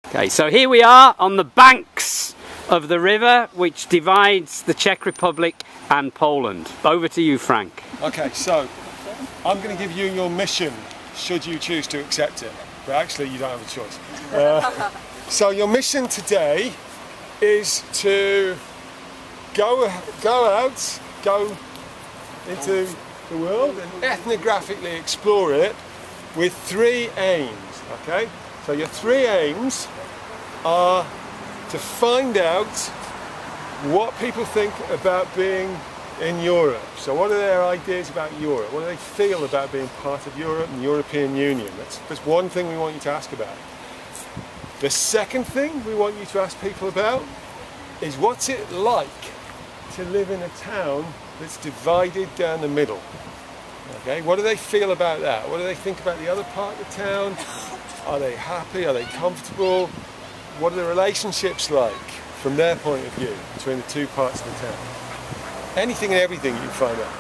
Okay, so here we are on the banks of the river which divides the Czech Republic and Poland. Over to you, Frank. Okay, so I'm going to give you your mission should you choose to accept it, but actually you don't have a choice. So your mission today is to go out, go into the world and ethnographically explore it with 3 aims, okay? So your 3 aims are to find out what people think about being in Europe. So what are their ideas about Europe? What do they feel about being part of Europe and the European Union? That's one thing we want you to ask about. The second thing we want you to ask people about is what's it like to live in a town that's divided down the middle? Okay, what do they feel about that? What do they think about the other part of the town? Are they happy? Are they comfortable? What are the relationships like from their point of view between the 2 parts of the town? Anything and everything you can find out.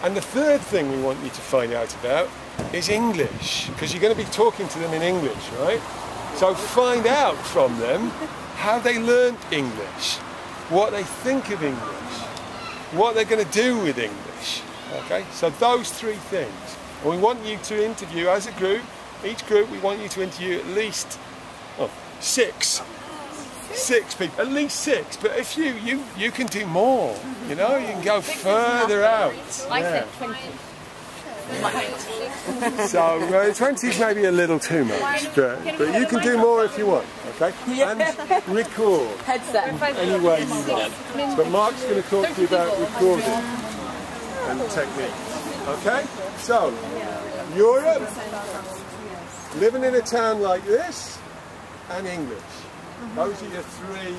And the third thing we want you to find out about is English, because you're going to be talking to them in English, right? So find out from them how they learned English, what they think of English, what they're going to do with English. Okay, so those 3 things. And we want you to interview as a group. Each group we want you to interview at least 6 people, at least 6. But if you can do more, you know, you can go further out. I said 20. So 20 is maybe a little too much, but you can do more if you want, okay? And record any way you want. But Mark's going to talk to you about recording and technique, okay? So, Europe, living in a town like this, and English. Those are your 3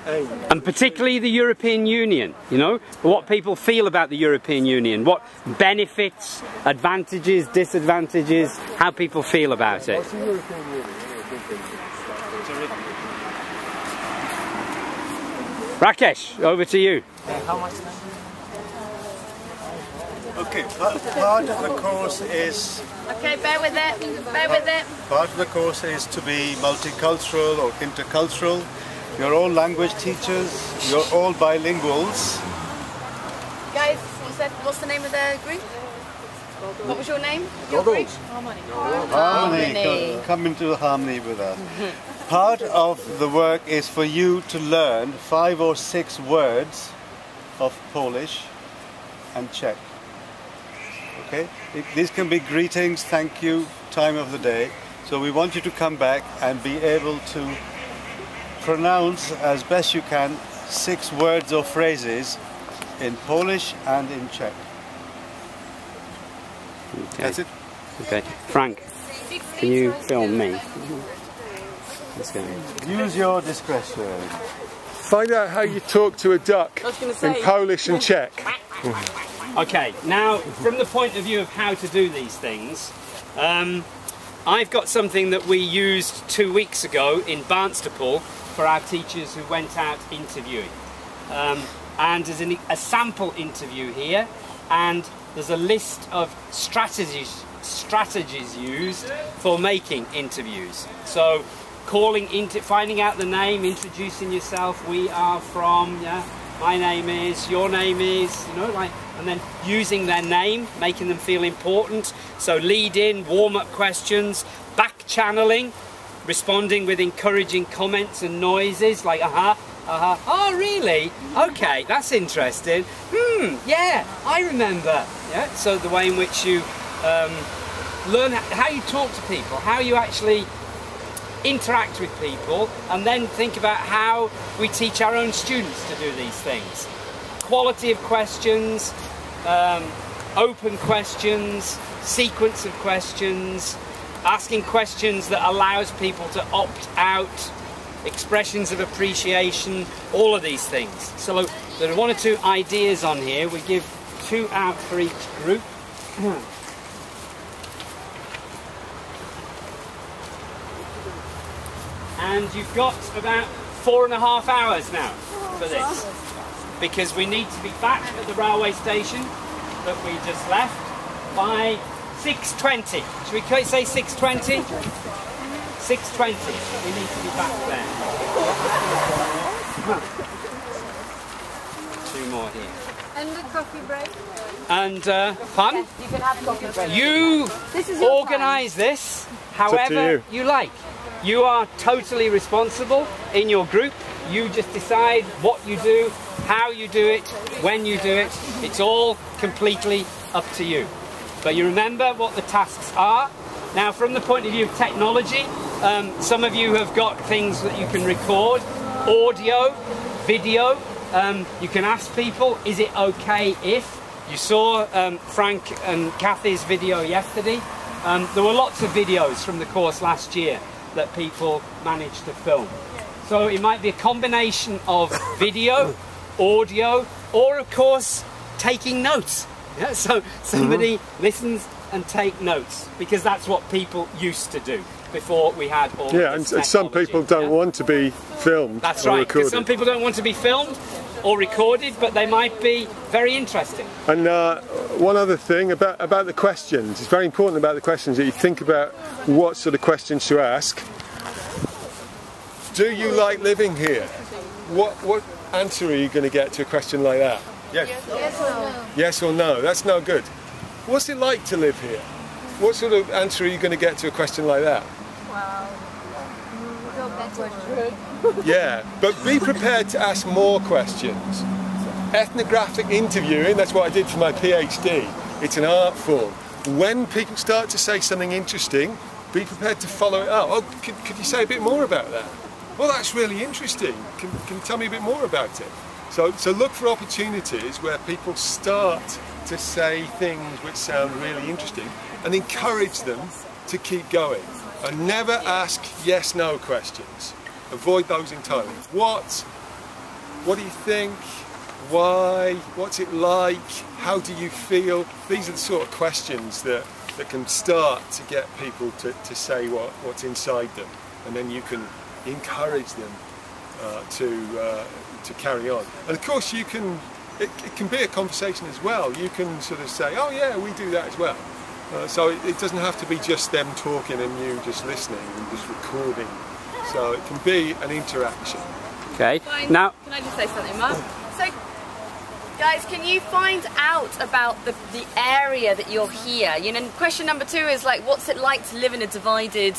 aims. And particularly the European Union, you know, what people feel about the European Union, what benefits, advantages, disadvantages, how people feel about it. What's the European Union? Rakesh, over to you. How much? Okay, part of the course is... Okay, bear with it, bear with it. Part of the course is to be multicultural or intercultural. You're all language teachers, you're all bilinguals. Guys, you said, what's the name of the group? What was your name? Your group? Harmony. Come into harmony with us. Part of the work is for you to learn 5 or 6 words of Polish and Czech. Okay? These can be greetings, thank you, time of the day. So we want you to come back and be able to pronounce as best you can 6 words or phrases in Polish and in Czech. Okay. That's it. Okay. Frank, can you film me? Let's go. Use your discretion. Find out how you talk to a duck in Polish and Czech. Okay, now from the point of view of how to do these things, I've got something that we used 2 weeks ago in Barnstaple for our teachers who went out interviewing. And there's a sample interview here, and there's a list of strategies used for making interviews. So finding out the name, introducing yourself, we are from, yeah, my name is, your name is, you know, like, and then using their name, making them feel important. So lead in, warm up questions, back channeling, responding with encouraging comments and noises like oh really, okay, that's interesting, yeah, I remember. Yeah, so the way in which you learn how you talk to people, how you actually interact with people, and then think about how we teach our own students to do these things. Quality of questions, open questions, sequence of questions, asking questions that allows people to opt out, expressions of appreciation, all of these things. So there are 1 or 2 ideas on here. We give 2 out for each group. And you've got about 4.5 hours now for this, because we need to be back at the railway station that we just left by 6:20. Should we say 6:20? 6:20. We need to be back there. 2 more here. And the coffee break? And, pardon? Yes, you can have coffee break. You This is your organise this however you. you like. You are totally responsible in your group. You just decide what you do, how you do it, when you do it. It's all completely up to you. But you remember what the tasks are. Now, from the point of view of technology, some of you have got things that you can record, audio, video. You can ask people, is it okay if? You saw Frank and Kathy's video yesterday. There were lots of videos from the course last year that people managed to film. So it might be a combination of video, audio, or of course taking notes. Yeah? So somebody listens and take notes, because that's what people used to do before we had all this and some people don't want to be filmed. That's or right, because recorded. some people don't want to be filmed or recorded, but they might be very interesting. And one other thing about the questions, it's very important about the questions that you think about what sort of questions to ask. Do you like living here? What answer are you going to get to a question like that? Yes. Yes or no? Yes or no? That's no good. What's it like to live here? What sort of answer are you going to get to a question like that? Well, better. Yeah, but be prepared to ask more questions. Ethnographic interviewing, that's what I did for my PhD. It's an art form. When people start to say something interesting, be prepared to follow it up. Oh, could you say a bit more about that? Well, that's really interesting. Can you tell me a bit more about it? So look for opportunities where people start to say things which sound really interesting and encourage them to keep going. And never ask yes/no questions. Avoid those entirely. What do you think? Why? What's it like? How do you feel? These are the sort of questions that can start to get people to say what's inside them, and then you can encourage them to carry on. And of course you can, it can be a conversation as well. You can sort of say, oh yeah, we do that as well. So it doesn't have to be just them talking and you just listening and just recording. So it can be an interaction. Okay. Fine. Now, can I just say something, Mark? So, guys, can you find out about the area that you're here? You know, question number 2 is like, what's it like to live in a divided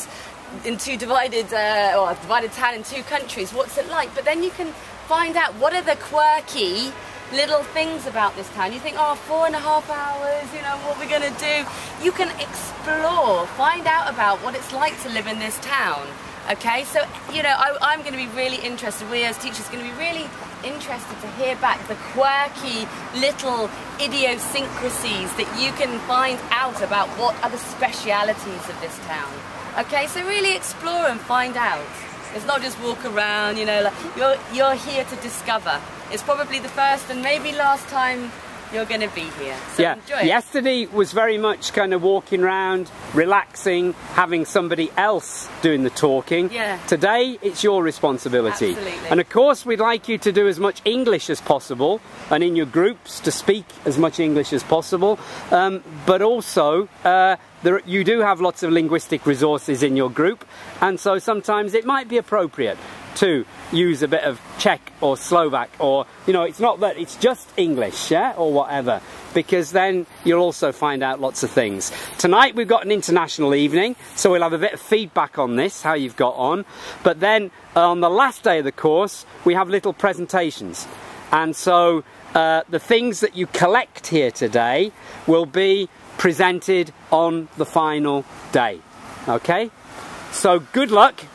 town in 2 countries? What's it like? But then you can find out what are the quirky little things about this town. You think, oh, 4.5 hours, you know, what are we going to do? You can explore, find out about what it's like to live in this town. Okay, so, you know, I'm going to be really interested, we as teachers are going to be really interested to hear back the quirky little idiosyncrasies that you can find out about what are the specialities of this town. Okay, so really explore and find out. It's not just walk around, you know, like you're here to discover. It's probably the first and maybe last time you're going to be here. So yeah, enjoy it. Yesterday was very much kind of walking around, relaxing, having somebody else doing the talking. Yeah. Today, it's your responsibility. Absolutely. And of course, we'd like you to do as much English as possible, and in your groups to speak as much English as possible. But also, you do have lots of linguistic resources in your group, and so sometimes it might be appropriate to use a bit of Czech or Slovak, or, you know, it's not that it's just English, yeah, or whatever, because then you'll also find out lots of things. Tonight we've got an international evening, so we'll have a bit of feedback on this, how you've got on, but then on the last day of the course we have little presentations, and so the things that you collect here today will be presented on the final day. Okay, so good luck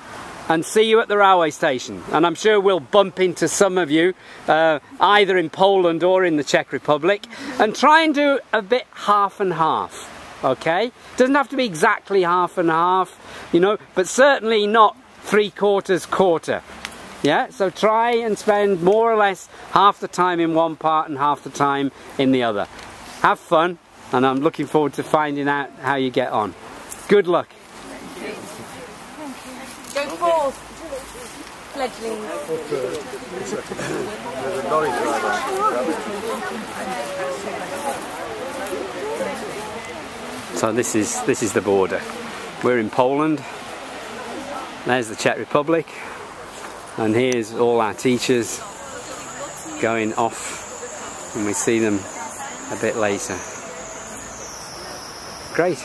and see you at the railway station, and I'm sure we'll bump into some of you either in Poland or in the Czech Republic, and try and do a bit half and half. Okay, doesn't have to be exactly half and half, you know, but certainly not 3/4 quarter. Yeah, so try and spend more or less half the time in one part and half the time in the other. Have fun, and I'm looking forward to finding out how you get on. Good luck. Go forth, fledglings. So this is the border. We're in Poland, There's the Czech Republic, and here's all our teachers going off, and we see them a bit later. Great.